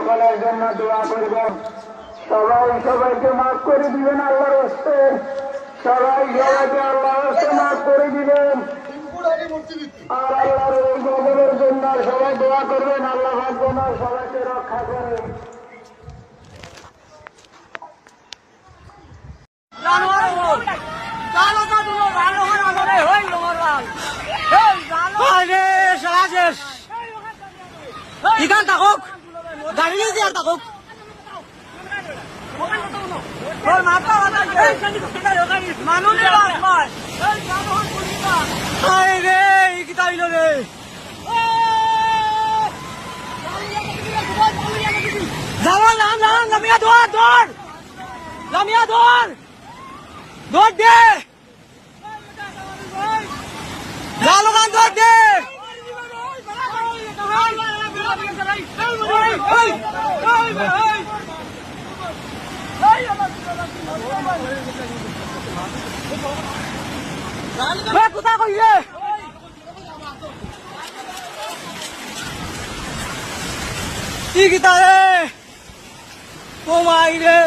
সকলের জন্য দোয়া করবেন। সবাই সবাইকে মাফ করে দিবেন আল্লাহর হস্তে, সবাই সবাইকে আল্লাহর হস্তে মাফ করে দিবেন। আর আল্লাহর এই গজবের জন্য সবাই দোয়া করবেন, আল্লাহ যেন সবাইকে রক্ষা করেন। ইখান থাকুক গাড়ি দিয়ে আর থাকুক লামিয়া ধর ধর লামিয়া ধর ধর দে লালুগান ধর দে কোথা কইলে কি গীতা রে ও মাই রে